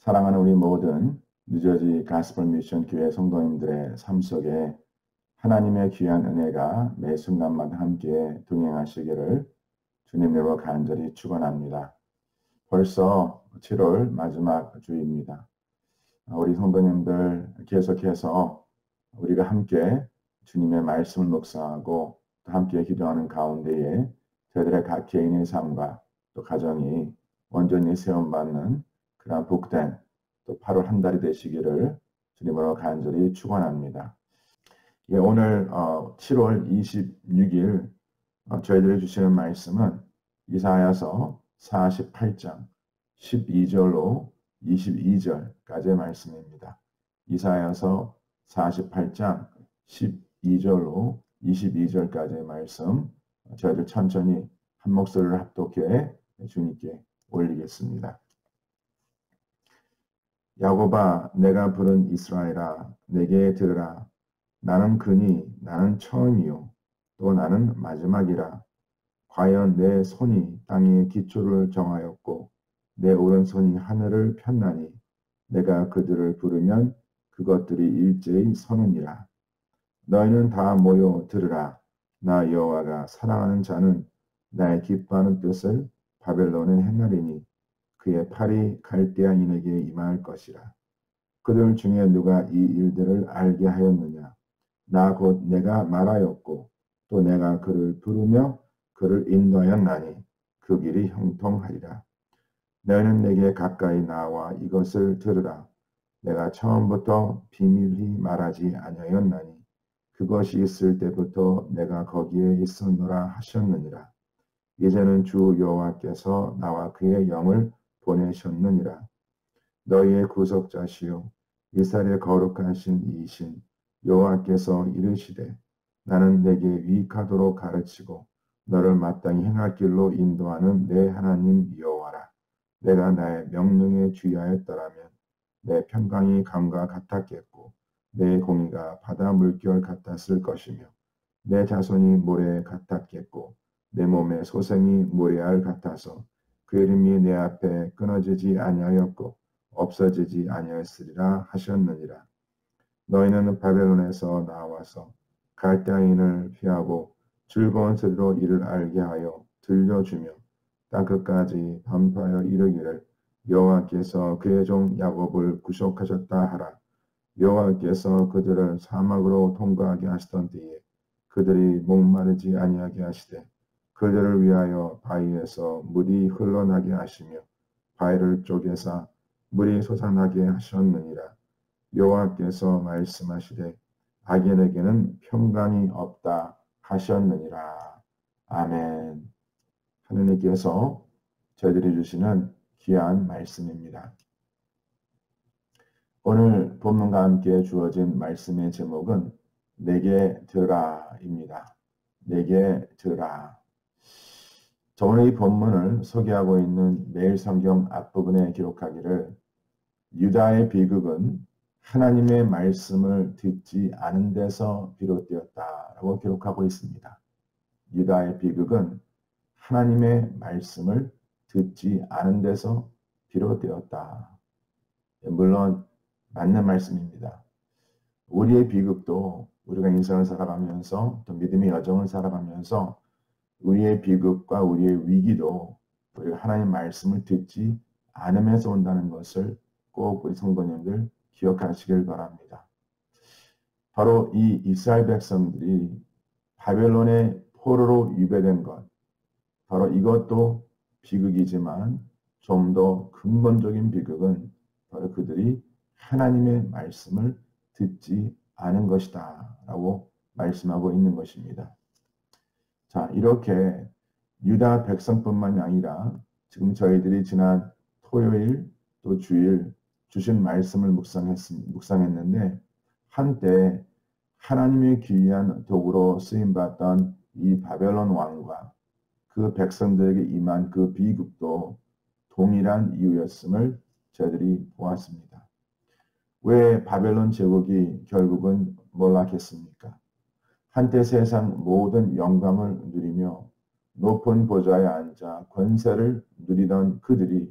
사랑하는 우리 모든 뉴저지 가스펠 미션 교회 성도님들의 삶 속에 하나님의 귀한 은혜가 매 순간마다 함께 동행하시기를 주님으로 간절히 축원합니다. 벌써 7월 마지막 주입니다. 우리 성도님들 계속해서 우리가 함께 주님의 말씀을 묵상하고 또 함께 기도하는 가운데에 저희들의 각 개인의 삶과 또 가정이 온전히 세움받는 그런 복된 또 8월 한 달이 되시기를 주님으로 간절히 축원합니다. 오늘 7월 26일 저희들이 주시는 말씀은 이사야서 48장 12절로 22절까지의 말씀입니다. 이사야서 48장 12절로 22절까지의 말씀 저희들 천천히 한 목소리를 합독해 주님께 올리겠습니다. 야곱아, 내가 부른 이스라엘아, 내게 들으라. 나는 그니 나는 처음이요 또 나는 마지막이라. 과연 내 손이 땅의 기초를 정하였고 내 오른손이 하늘을 폈나니 내가 그들을 부르면 그것들이 일제히 서느니라. 너희는 다 모여 들으라. 나 여호와가 사랑하는 자는 나의 기뻐하는 뜻을 바벨론에 행하리니 그의 팔이 갈대아인에게 임할 것이라. 그들 중에 누가 이 일들을 알게 하였느냐? 나 곧 내가 말하였고 또 내가 그를 부르며 그를 인도하였나니 그 길이 형통하리라. 너희는 내게 가까이 나와 이것을 들으라. 내가 처음부터 비밀히 말하지 아니하였나니 그것이 있을 때부터 내가 거기에 있었노라 하셨느니라. 이제는 주 여호와께서 나와 그의 영을 보내셨느니라. 너희의 구속자시요 이스라엘의 거룩하신 이신 여호와께서 이르시되 나는 내게 유익하도록 가르치고 너를 마땅히 행할 길로 인도하는 내 하나님 여호와라. 내가 나의 명령에 주의하였더라면 내 평강이 강과 같았겠고 내 공의가 바다 물결 같았을 것이며 내 자손이 모래 같았겠고 내 몸의 소생이 모래알 같아서 그 이름이 내 앞에 끊어지지 아니하였고 없어지지 아니하였으리라 하셨느니라. 너희는 바벨론에서 나와서 갈대아인을 피하고 즐거운 소리로 이를 알게 하여 들려주며 땅끝까지 반포하여 이르기를 여호와께서 그의 종 야곱을 구속하셨다 하라. 여호와께서 그들을 사막으로 통과하게 하시던 때에 그들이 목마르지 아니하게 하시되 그들을 위하여 바위에서 물이 흘러나게 하시며 바위를 쪼개사 물이 솟아나게 하셨느니라. 여호와께서 말씀하시되 악인에게는 평강이 없다 하셨느니라. 아멘. 하느님께서 저희들이 주시는 귀한 말씀입니다. 오늘 본문과 함께 주어진 말씀의 제목은 내게 들으라입니다. 내게 들으라. 저번에 이 본문을 소개하고 있는 매일 성경 앞부분에 기록하기를 유다의 비극은 하나님의 말씀을 듣지 않은 데서 비롯되었다라고 기록하고 있습니다. 유다의 비극은 하나님의 말씀을 듣지 않은 데서 비롯되었다. 물론 맞는 말씀입니다. 우리의 비극도 우리가 인생을 살아가면서 또 믿음의 여정을 살아가면서 우리의 비극과 우리의 위기도 우리가 하나님의 말씀을 듣지 않으면서 온다는 것을 꼭 우리 성도님들 기억하시길 바랍니다. 바로 이 이스라엘 백성들이 바벨론의 포로로 유배된 것, 바로 이것도 비극이지만 좀 더 근본적인 비극은 바로 그들이 하나님의 말씀을 듣지 않은 것이다 라고 말씀하고 있는 것입니다. 자, 이렇게 유다 백성뿐만이 아니라 지금 저희들이 지난 토요일 또 주일 주신 말씀을 묵상했는데 한때 하나님의 귀한 도구로 쓰임받던 이 바벨론 왕과 그 백성들에게 임한 그 비극도 동일한 이유였음을 저희들이 보았습니다. 왜 바벨론 제국이 결국은 몰락했습니까? 한때 세상 모든 영광을 누리며 높은 보좌에 앉아 권세를 누리던 그들이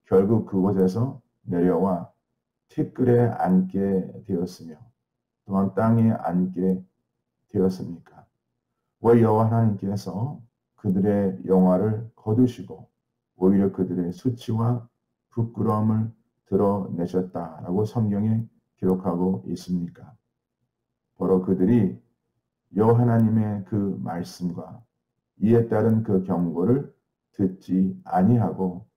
결국 그곳에서 내려와 티끌에 앉게 되었으며 또한 땅에 앉게 되었습니까? 왜 여호와 하나님께서 그들의 영화를 거두시고 오히려 그들의 수치와 부끄러움을 드러내셨다라고 성경에 기록하고 있습니까? 바로 그들이 여호와 하나님의 그 말씀과 이에 따른 그 경고를 듣지 아니하고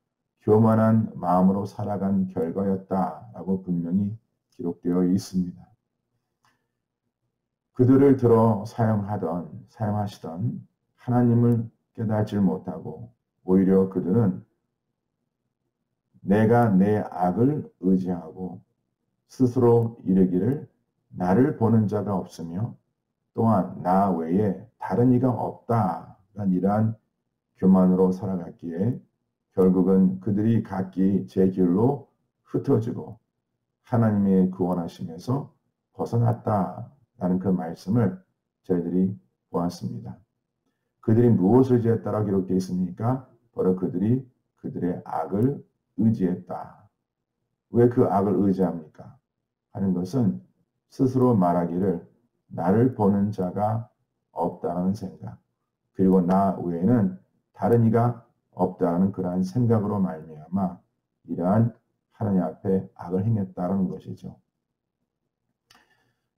교만한 마음으로 살아간 결과였다라고 분명히 기록되어 있습니다. 그들을 들어 사용하시던 하나님을 깨닫지 못하고 오히려 그들은 내가 내 악을 의지하고 스스로 이르기를 나를 보는 자가 없으며 또한 나 외에 다른 이가 없다. 이러한 교만으로 살아갔기에 결국은 그들이 각기 제 길로 흩어지고 하나님의 구원하심에서 벗어났다라는 그 말씀을 저희들이 보았습니다. 그들이 무엇을 지었다라고 기록되어 있습니까? 바로 그들이 그들의 악을 의지했다. 왜 그 악을 의지합니까? 하는 것은 스스로 말하기를 나를 보는 자가 없다는 생각, 그리고 나 외에는 다른 이가 없다는 그러한 생각으로 말미암아 이러한 하나님 앞에 악을 행했다는 것이죠.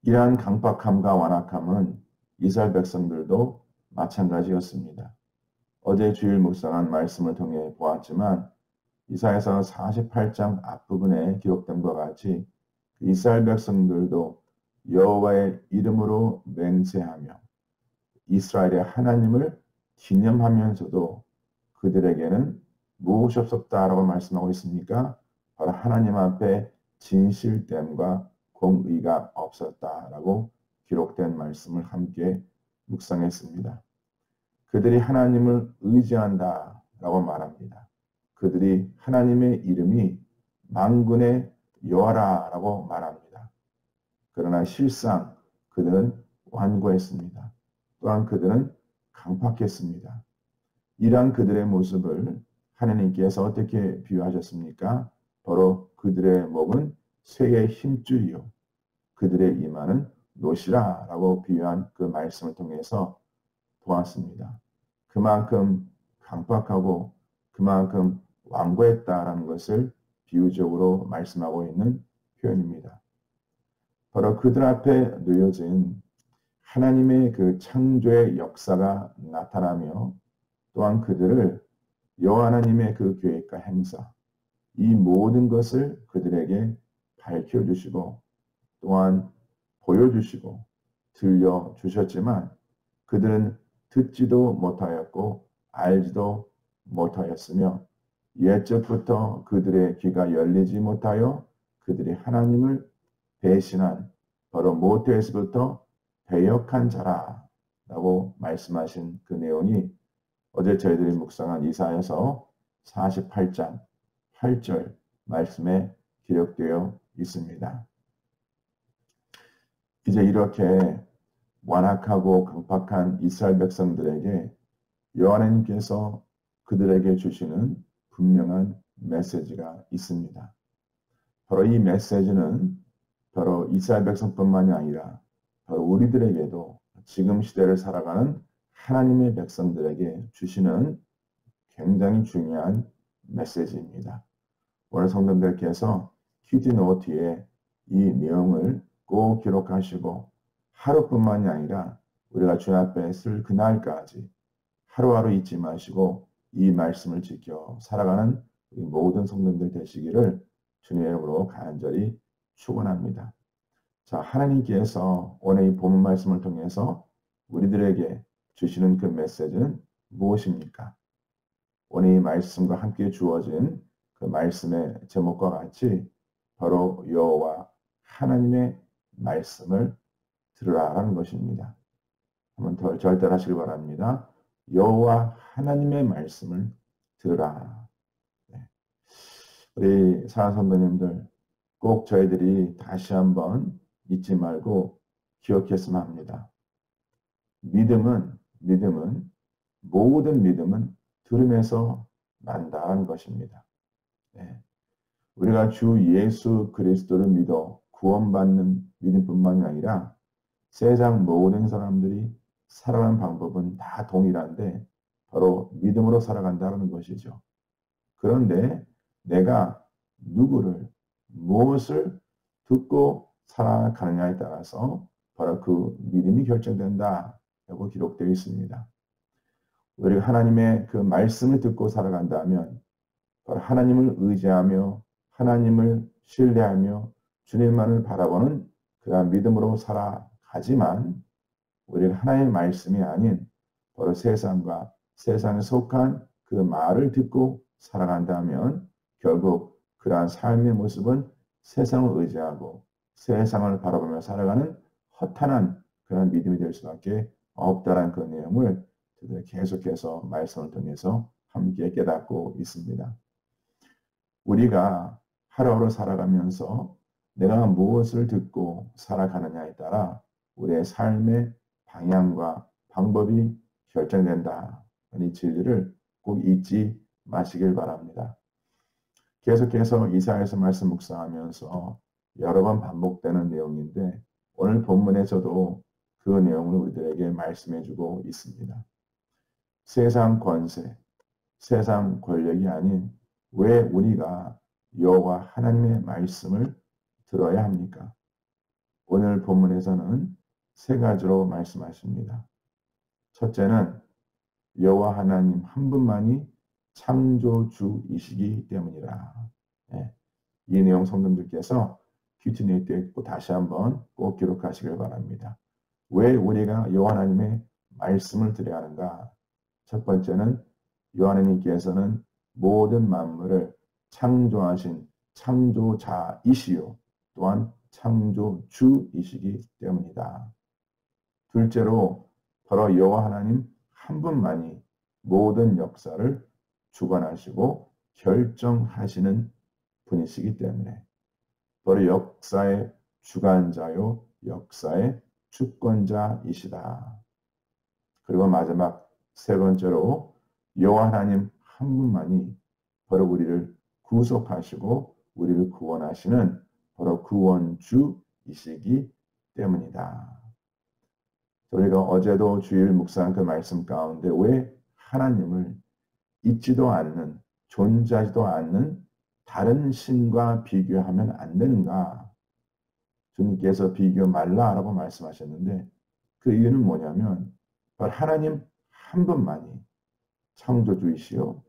이러한 강박함과 완악함은 이스라엘 백성들도 마찬가지였습니다. 어제 주일 묵상한 말씀을 통해 보았지만 이사야서 48장 앞부분에 기록된 것과 같이 이스라엘 백성들도 여호와의 이름으로 맹세하며 이스라엘의 하나님을 기념하면서도 그들에게는 무엇이 없었다라고 말씀하고 있습니까? 바로 하나님 앞에 진실됨과 공의가 없었다라고 기록된 말씀을 함께 묵상했습니다. 그들이 하나님을 의지한다라고 말합니다. 그들이 하나님의 이름이 만군의 여호와라고 말합니다. 그러나 실상 그들은 완고했습니다. 또한 그들은 강팍했습니다. 이러한 그들의 모습을 하나님께서 어떻게 비유하셨습니까? 바로 그들의 목은 쇠의 힘줄이요 그들의 이마는 노시라라고 비유한 그 말씀을 통해서 보았습니다. 그만큼 강팍하고 그만큼 완고했다라는 것을 비유적으로 말씀하고 있는 표현입니다. 바로 그들 앞에 놓여진 하나님의 그 창조의 역사가 나타나며 또한 그들을 여호와 하나님의 그 계획과 행사, 이 모든 것을 그들에게 밝혀주시고 또한 보여주시고 들려주셨지만 그들은 듣지도 못하였고 알지도 못하였으며 옛적부터 그들의 귀가 열리지 못하여 그들이 하나님을 배신한 바로 모태에서부터 배역한 자라라고 말씀하신 그 내용이 어제 저희들이 묵상한 이사야서 48장 8절 말씀에 기록되어 있습니다. 이제 이렇게 완악하고 강팍한 이스라엘 백성들에게 여호와 하나님께서 그들에게 주시는 분명한 메시지가 있습니다. 바로 이 메시지는 바로 이스라엘 백성뿐만이 아니라 바로 우리들에게도 지금 시대를 살아가는 하나님의 백성들에게 주시는 굉장히 중요한 메시지입니다. 오늘 성도님들께서 큐티노트에 이 내용을 꼭 기록하시고 하루뿐만이 아니라 우리가 주 앞에 쓸 그날까지 하루하루 잊지 마시고 이 말씀을 지켜 살아가는 우리 모든 성도님들 되시기를 주님의 이름으로 간절히 축원합니다. 자, 하나님께서 오늘 이 본문 말씀을 통해서 우리들에게 주시는 그 메시지는 무엇입니까? 오늘 이 말씀과 함께 주어진 그 말씀의 제목과 같이 바로 여호와 하나님의 말씀을 들으라라는 것입니다. 한번 더 절대하시길 바랍니다. 여호와 하나님의 말씀을 들으라. 네. 우리 사랑 선배님들 꼭 저희들이 다시 한번 잊지 말고 기억했으면 합니다. 모든 믿음은 들음에서 난다는 것입니다. 네. 우리가 주 예수 그리스도를 믿어 구원받는 믿음뿐만이 아니라 세상 모든 사람들이 살아가는 방법은 다 동일한데 바로 믿음으로 살아간다는 것이죠. 그런데 내가 누구를 무엇을 듣고 살아가느냐에 따라서 바로 그 믿음이 결정된다라고 기록되어 있습니다. 우리가 하나님의 그 말씀을 듣고 살아간다면 바로 하나님을 의지하며 하나님을 신뢰하며 주님만을 바라보는 그러한 믿음으로 살아가지만 우리가 하나님의 말씀이 아닌 바로 세상과 세상에 속한 그 말을 듣고 살아간다면 결국 그러한 삶의 모습은 세상을 의지하고 세상을 바라보며 살아가는 허탄한 그런 믿음이 될 수밖에 없다라는 그 내용을 계속해서 말씀을 통해서 함께 깨닫고 있습니다. 우리가 하루하루 살아가면서 내가 무엇을 듣고 살아가느냐에 따라 우리의 삶의 방향과 방법이 결정된다. 이 진리를 꼭 잊지 마시길 바랍니다. 계속해서 이사야서 말씀 묵상하면서 여러 번 반복되는 내용인데 오늘 본문에서도 그 내용을 우리들에게 말씀해주고 있습니다. 세상 권세, 세상 권력이 아닌 왜 우리가 여호와 하나님의 말씀을 들어야 합니까? 오늘 본문에서는 세 가지로 말씀하십니다. 첫째는 여호와 하나님 한 분만이 창조주이시기 때문이라. 네. 이 내용 성도님들께서 큐티네이트에 있고 다시 한번 꼭 기록하시길 바랍니다. 왜 우리가 여호와 하나님의 말씀을 드려야 하는가? 첫 번째는 여호와 하나님께서는 모든 만물을 창조하신 창조자이시요 또한 창조주이시기 때문이다. 둘째로 바로 여호와 하나님 한 분만이 모든 역사를 주관하시고 결정하시는 분이시기 때문에 바로 역사의 주관자요 역사의 주권자이시다. 그리고 마지막 세 번째로 여호와 하나님 한 분만이 바로 우리를 구속하시고 우리를 구원하시는 바로 구원주이시기 때문이다. 우리가 어제도 주일 묵상한 그 말씀 가운데 왜 하나님을 있지도 않는 존재하지도 않는 다른 신과 비교하면 안 되는가? 주님께서 비교 말라라고 말씀하셨는데 그 이유는 뭐냐면 바로 하나님 한 분만이 창조주이시요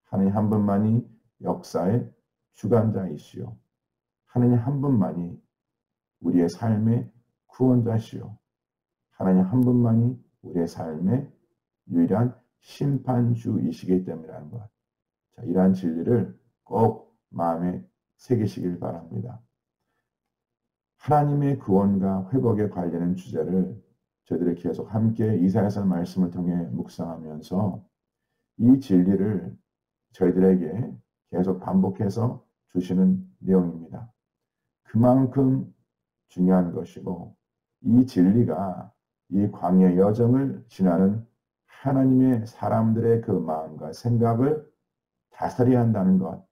하나님 한 분만이 역사의 주관자이시요 하나님 한 분만이 우리의 삶의 구원자시요 하나님 한 분만이 우리의 삶의 유일한 심판주이시기 때문이라는 것. 자, 이러한 진리를 꼭 마음에 새기시길 바랍니다. 하나님의 구원과 회복에 관련된 주제를 저희들이 계속 함께 이사야서 말씀을 통해 묵상하면서 이 진리를 저희들에게 계속 반복해서 주시는 내용입니다. 그만큼 중요한 것이고 이 진리가 이 광야 여정을 지나는 하나님의 사람들의 그 마음과 생각을 다스려야 한다는 것.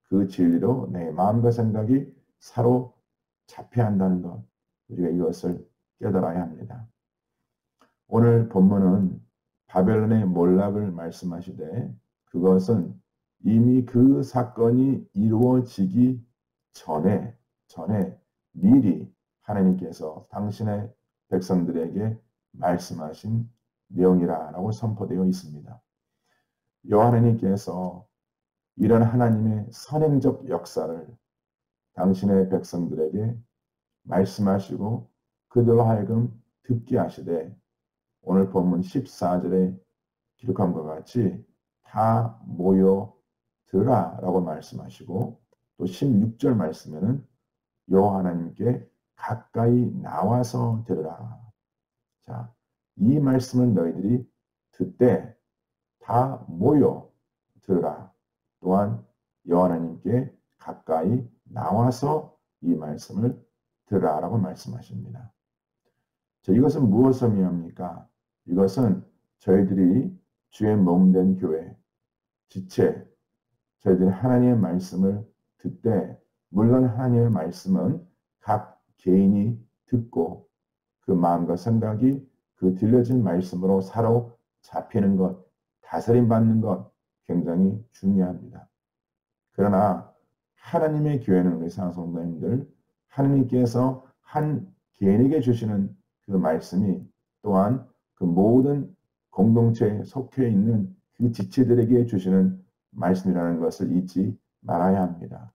그 진리로 내 마음과 생각이 사로잡혀야 한다는 것. 우리가 이것을 깨달아야 합니다. 오늘 본문은 바벨론의 몰락을 말씀하시되 그것은 이미 그 사건이 이루어지기 전에 미리 하나님께서 당신의 백성들에게 말씀하신 내용이라고 선포되어 있습니다. 여호와 하나님께서 이런 하나님의 선행적 역사를 당신의 백성들에게 말씀하시고 그들로 하여금 듣게 하시되 오늘 본문 14절에 기록한 것 같이 다 모여 들으라라고 말씀하시고 또 16절 말씀에는 여호와 하나님께 가까이 나와서 들으라. 자, 이 말씀을 너희들이 듣되 다 모여 들으라. 또한 여호와 하나님께 가까이 나와서 이 말씀을 들으라라고 말씀하십니다. 자, 이것은 무엇을 의미합니까? 이것은 저희들이 주의 몸된 교회, 지체, 저희들이 하나님의 말씀을 듣되 물론 하나님의 말씀은 각 개인이 듣고 그 마음과 생각이 그 들려진 말씀으로 사로잡히는 것, 다스림 받는 것 굉장히 중요합니다. 그러나 하나님의 교회는 우리 사랑성도님들 하나님께서 한 개인에게 주시는 그 말씀이 또한 그 모든 공동체에 속해 있는 그 지체들에게 주시는 말씀이라는 것을 잊지 말아야 합니다.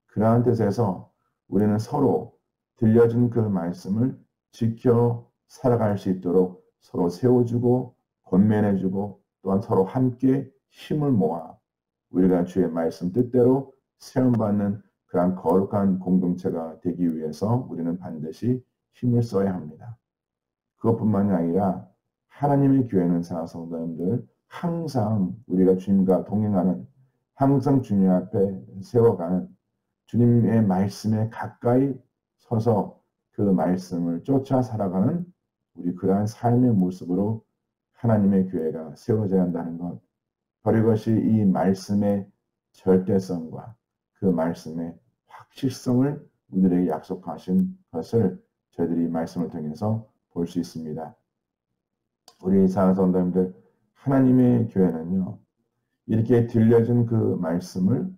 그러한 뜻에서 우리는 서로 들려준 그 말씀을 지켜 살아갈 수 있도록 서로 세워주고 권면해주고 또한 서로 함께 힘을 모아 우리가 주의 말씀 뜻대로 세움받는 그러한 거룩한 공동체가 되기 위해서 우리는 반드시 힘을 써야 합니다. 그것뿐만이 아니라 하나님의 교회는 사랑성도님들 항상 우리가 주님과 동행하는 항상 주님 앞에 세워가는 주님의 말씀에 가까이 서서 그 말씀을 쫓아 살아가는 우리 그러한 삶의 모습으로 하나님의 교회가 세워져야 한다는 것. 바로 이것이 이 말씀의 절대성과 그 말씀의 확실성을 우리에게 약속하신 것을 저희들이 이 말씀을 통해서 볼 수 있습니다. 우리 사랑성도님들 하나님의 교회는요. 이렇게 들려준 그 말씀을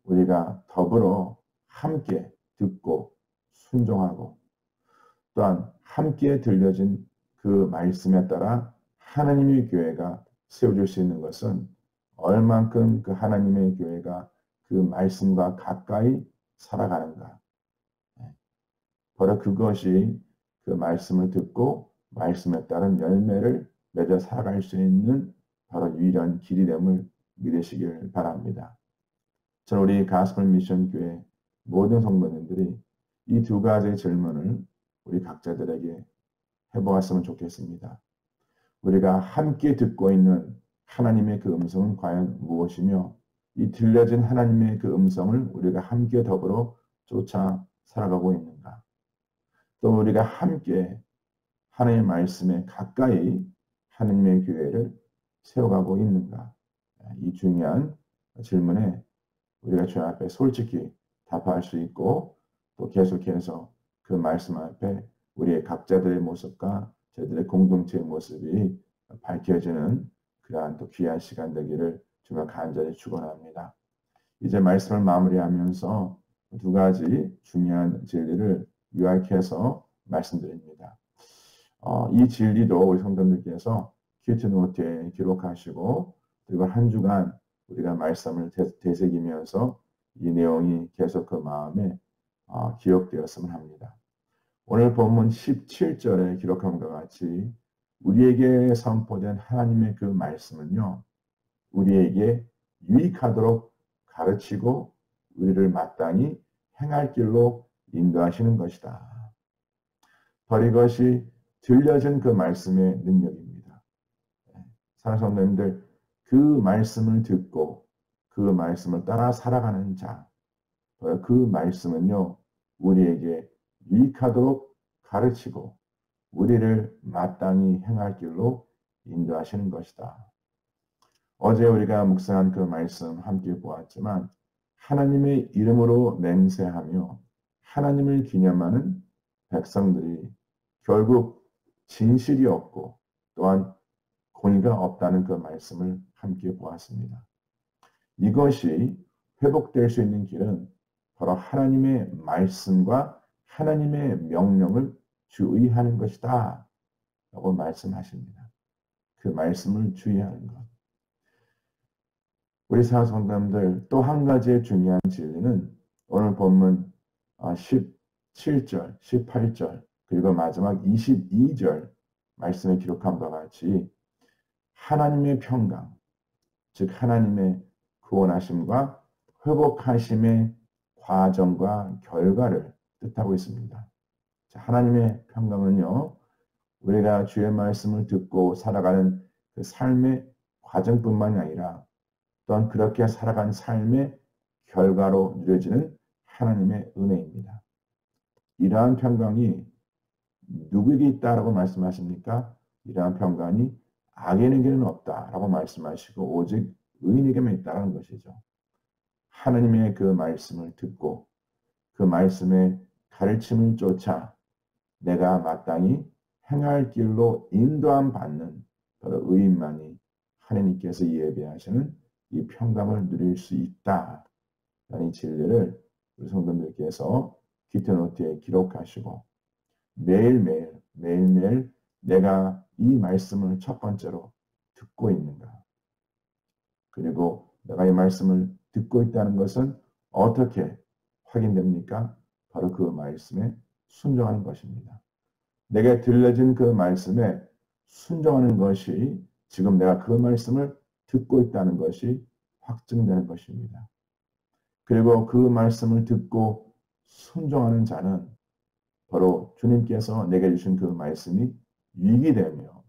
우리가 더불어 함께 듣고 순종하고 또한 함께 들려진 그 말씀에 따라 하나님의 교회가 세워질 수 있는 것은 얼만큼 그 하나님의 교회가 그 말씀과 가까이 살아가는가. 바로 그것이 그 말씀을 듣고 말씀에 따른 열매를 맺어 살아갈 수 있는 바로 유일한 길이 됨을 믿으시길 바랍니다. 저는 우리 가스펠 미션 교회 모든 성도님들이 이 두 가지의 질문을 우리 각자들에게 해보았으면 좋겠습니다. 우리가 함께 듣고 있는 하나님의 그 음성은 과연 무엇이며 이 들려진 하나님의 그 음성을 우리가 함께 더불어 쫓아 살아가고 있는가? 또 우리가 함께 하나님의 말씀에 가까이 하나님의 교회를 세워가고 있는가? 이 중요한 질문에 우리가 주 앞에 솔직히 답할 수 있고 또 계속해서 그 말씀 앞에 우리의 각자들의 모습과 저희들의 공동체의 모습이 밝혀지는 그러한 또 귀한 시간 되기를 주가 간절히 축원합니다. 이제 말씀을 마무리하면서 두 가지 중요한 진리를 요약해서 말씀드립니다. 이 진리도 우리 성도님들께서 큐티노트에 기록하시고 그리고 한 주간 우리가 말씀을 되새기면서 이 내용이 계속 그 마음에 기억되었으면 합니다. 오늘 본문 17절에 기록함과 같이 우리에게 선포된 하나님의 그 말씀은요. 우리에게 유익하도록 가르치고 우리를 마땅히 행할 길로 인도하시는 것이다. 바로 이것이 들려진 그 말씀의 능력입니다. 사랑하는 성도님들, 그 말씀을 듣고 그 말씀을 따라 살아가는 자, 그 말씀은요, 우리에게 유익하도록 가르치고 우리를 마땅히 행할 길로 인도하시는 것이다. 어제 우리가 묵상한 그 말씀 함께 보았지만 하나님의 이름으로 맹세하며 하나님을 기념하는 백성들이 결국 진실이 없고 또한 공의가 없다는 그 말씀을 함께 보았습니다. 이것이 회복될 수 있는 길은 바로 하나님의 말씀과 하나님의 명령을 주의하는 것이다 라고 말씀하십니다. 그 말씀을 주의하는 것. 우리 사랑성도님들 또 한 가지의 중요한 진리는 오늘 본문 17절, 18절 그리고 마지막 22절 말씀에 기록함과 같이 하나님의 평강, 즉 하나님의 구원하심과 회복하심의 과정과 결과를 뜻하고 있습니다. 하나님의 평강은요, 우리가 주의 말씀을 듣고 살아가는 그 삶의 과정뿐만이 아니라 또한 그렇게 살아간 삶의 결과로 누려지는 하나님의 은혜입니다. 이러한 평강이 누구에게 있다라고 말씀하십니까? 이러한 평강이 악인에게는 없다라고 말씀하시고 오직 의인에게만 있다는 것이죠. 하나님의 그 말씀을 듣고 그 말씀의 가르침을 쫓아 내가 마땅히 행할 길로 인도함 받는 바로 의인만이 하나님께서 예배하시는 이 평강을 누릴 수 있다. 라는 진리를 우리 성도님들께서 기트노트에 기록하시고 매일매일 내가 이 말씀을 첫 번째로 듣고 있는가. 그리고 내가 이 말씀을 듣고 있다는 것은 어떻게 확인됩니까? 바로 그 말씀에 순종하는 것입니다. 내게 들려진 그 말씀에 순종하는 것이 지금 내가 그 말씀을 듣고 있다는 것이 확증되는 것입니다. 그리고 그 말씀을 듣고 순종하는 자는 바로 주님께서 내게 주신 그 말씀이 유익이 되며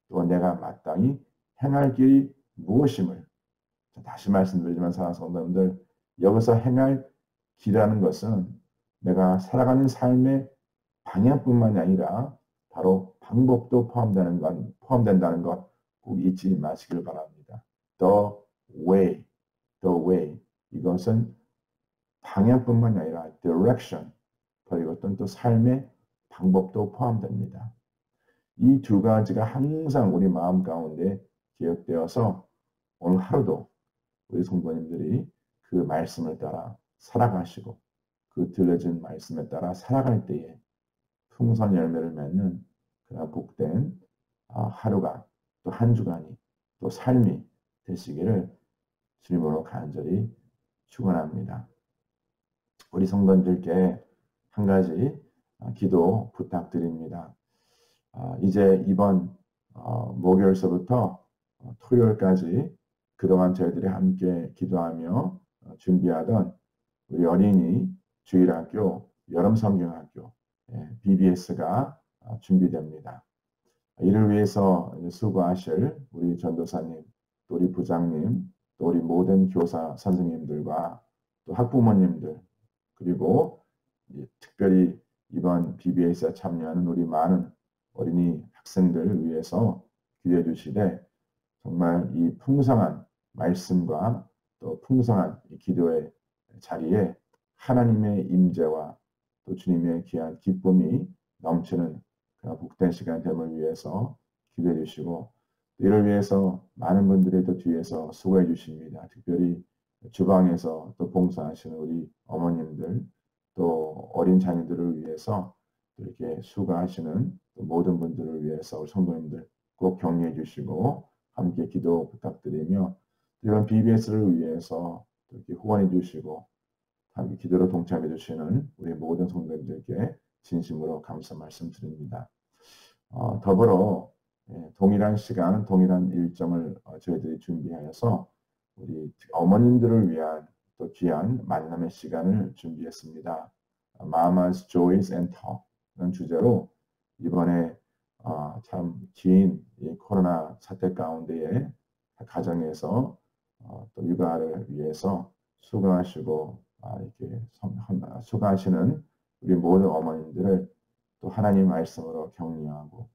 또 내가 마땅히 행할 길이 무엇임을 다시 말씀드리지만 사랑하는 성도님들 여기서 행할 길이라는 것은 내가 살아가는 삶의 방향뿐만이 아니라 바로 방법도 포함된다는 것 꼭 잊지 마시길 바랍니다. The way 이것은 방향뿐만이 아니라 direction 그리고 어떤 또 삶의 방법도 포함됩니다. 이 두 가지가 항상 우리 마음 가운데 기억되어서 오늘 하루도 우리 성도님들이 그 말씀을 따라 살아가시고 그 들려진 말씀에 따라 살아갈 때에 풍성한 열매를 맺는 그런 복된 하루가 또 한 주간이 또 삶이 되시기를 주님으로 간절히 축원합니다. 우리 성도님들께 한 가지 기도 부탁드립니다. 이제 이번 목요일서부터 토요일까지 그동안 저희들이 함께 기도하며 준비하던 우리 어린이 주일학교, 여름성경학교 BBS가 준비됩니다. 이를 위해서 수고하실 우리 전도사님, 또 우리 부장님, 또 우리 모든 교사 선생님들과 또 학부모님들 그리고 특별히 이번 BBS에 참여하는 우리 많은 어린이 학생들을 위해서 기도해 주시되 정말 이 풍성한 말씀과 또 풍성한 이 기도의 자리에 하나님의 임재와 또 주님의 귀한 기쁨이 넘치는 그런 복된 시간 됨을 위해서 기도해 주시고 이를 위해서 많은 분들이 또 뒤에서 수고해 주십니다. 특별히 주방에서 또 봉사하시는 우리 어머님들 또 어린 자녀들을 위해서 이렇게 수고하시는 모든 분들을 위해서 우리 성도님들 꼭 격려해 주시고 함께 기도 부탁드리며 이런 BBS를 위해서 이렇게 후원해 주시고 함께 기도로 동참해 주시는 우리 모든 성도님들께 진심으로 감사 말씀드립니다. 더불어 동일한 시간, 동일한 일정을 저희들이 준비하여서 우리 어머님들을 위한 또 귀한 만남의 시간을 준비했습니다. Mama's Joys and Talk라는 주제로 이번에 참 긴 이 코로나 사태 가운데에 가정에서 또 육아를 위해서 수고하시고 이렇게 수고하시는 우리 모든 어머님들을 또 하나님 말씀으로 격려하고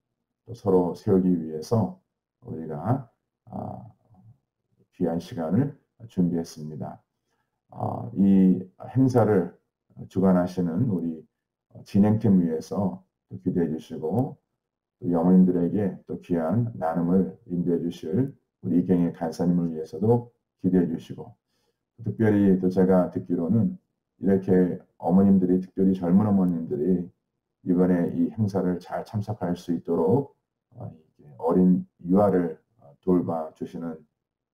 또 서로 세우기 위해서 우리가 귀한 시간을 준비했습니다. 이 행사를 주관하시는 우리 진행팀 위해서 또 기도해 주시고 또 어머님들에게 또 귀한 나눔을 인도해 주실 우리 이경의 간사님을 위해서도 기도해 주시고 특별히 또 제가 듣기로는 이렇게 어머님들이 특별히 젊은 어머님들이 이번에 이 행사를 잘 참석할 수 있도록 어린 유아를 돌봐주시는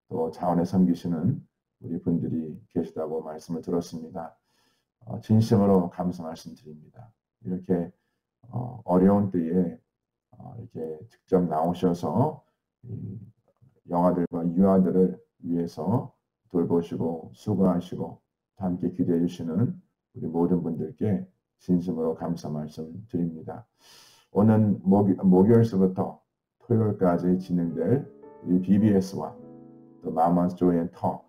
또 자원에 섬기시는 우리 분들이 계시다고 말씀을 들었습니다. 진심으로 감사 말씀드립니다. 이렇게 어려운 때에 이렇게 직접 나오셔서 영아들과 유아들을 위해서 돌보시고 수고하시고 함께 기도해 주시는 우리 모든 분들께 진심으로 감사 말씀드립니다. 오늘 목요일서부터 토요일까지 진행될 이 BBS와 또 Mama's Joy and Talk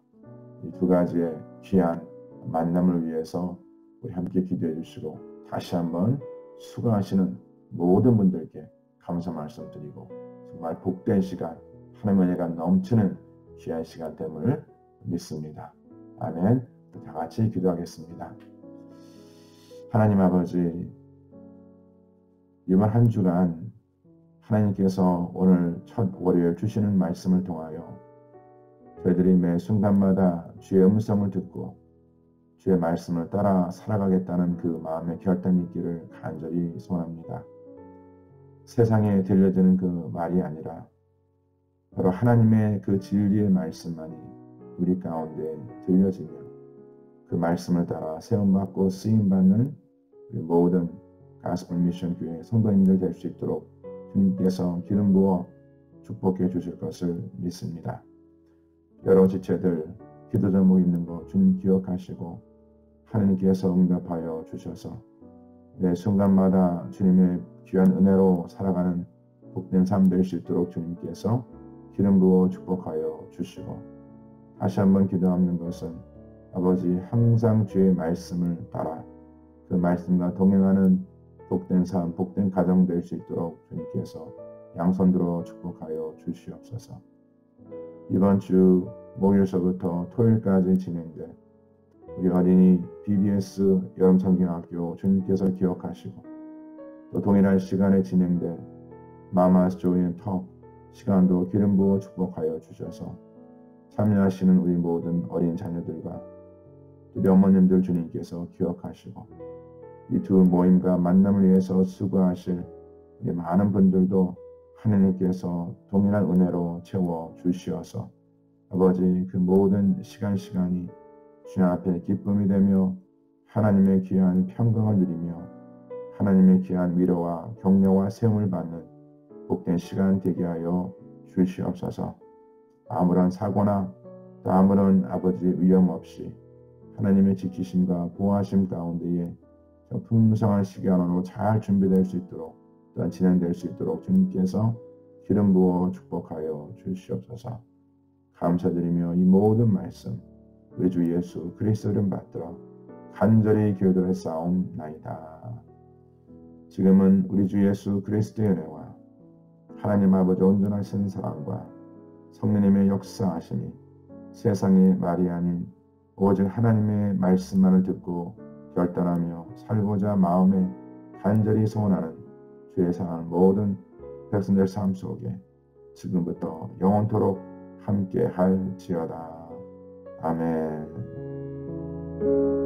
이 두 가지의 귀한 만남을 위해서 우리 함께 기도해 주시고 다시 한번 수고하시는 모든 분들께 감사 말씀드리고 정말 복된 시간 하나님의 은혜가 넘치는 귀한 시간 됨을 믿습니다. 아멘. 다 같이 기도하겠습니다. 하나님 아버지, 이번 한 주간 하나님께서 오늘 첫 월요일 주시는 말씀을 통하여 저희들이 매 순간마다 주의 음성을 듣고 주의 말씀을 따라 살아가겠다는 그 마음의 결단이 있기를 간절히 소원합니다. 세상에 들려지는 그 말이 아니라 바로 하나님의 그 진리의 말씀만이 우리 가운데 들려지며 그 말씀을 따라 세움받고 쓰임받는 우리 모든 가스펠 미션 교회 성도님들 될 수 있도록 주님께서 기름 부어 축복해 주실 것을 믿습니다. 여러 지체들 기도 제목 있는 거 주님 기억하시고 하나님께서 응답하여 주셔서 매 순간마다 주님의 귀한 은혜로 살아가는 복된 삶 될 수 있도록 주님께서 기름 부어 축복하여 주시고, 다시 한번 기도하는 것은 아버지 항상 주의 말씀을 따라 그 말씀과 동행하는 복된 삶, 복된 가정 될 수 있도록 주님께서 양손 들어 축복하여 주시옵소서. 이번 주 목요일서부터 토요일까지 진행될 우리 어린이 BBS 여름성경학교 주님께서 기억하시고, 또 동일한 시간에 진행될 마마스 조이의 턱 시간도 기름 부어 축복하여 주셔서 참여하시는 우리 모든 어린 자녀들과 우리 어머님들 주님께서 기억하시고, 이 두 모임과 만남을 위해서 수고하실 우리 많은 분들도 하나님께서 동일한 은혜로 채워 주시어서 아버지 그 모든 시간이 주님 앞에 기쁨이 되며 하나님의 귀한 평강을 누리며 하나님의 귀한 위로와 격려와 세움을 받는 복된 시간 되게 하여 주시옵소서. 아무런 사고나 또 아무런 아버지 위험 없이 하나님의 지키심과 보호하심 가운데에 풍성한 시간으로 잘 준비될 수 있도록 또한 진행될 수 있도록 주님께서 기름 부어 축복하여 주시옵소서. 감사드리며 이 모든 말씀 우리 주 예수 그리스도 이름 받들어 간절히 기도를 싸움나이다. 지금은 우리 주 예수 그리스도의 은혜와 하나님 아버지 온전하신 사랑과 성령님의 역사하심이 세상의 말이 아닌 오직 하나님의 말씀만을 듣고 결단하며 살고자 마음에 간절히 소원하는 주의 사랑하는 모든 백성들 삶 속에 지금부터 영원토록 함께 할지어다. 아멘.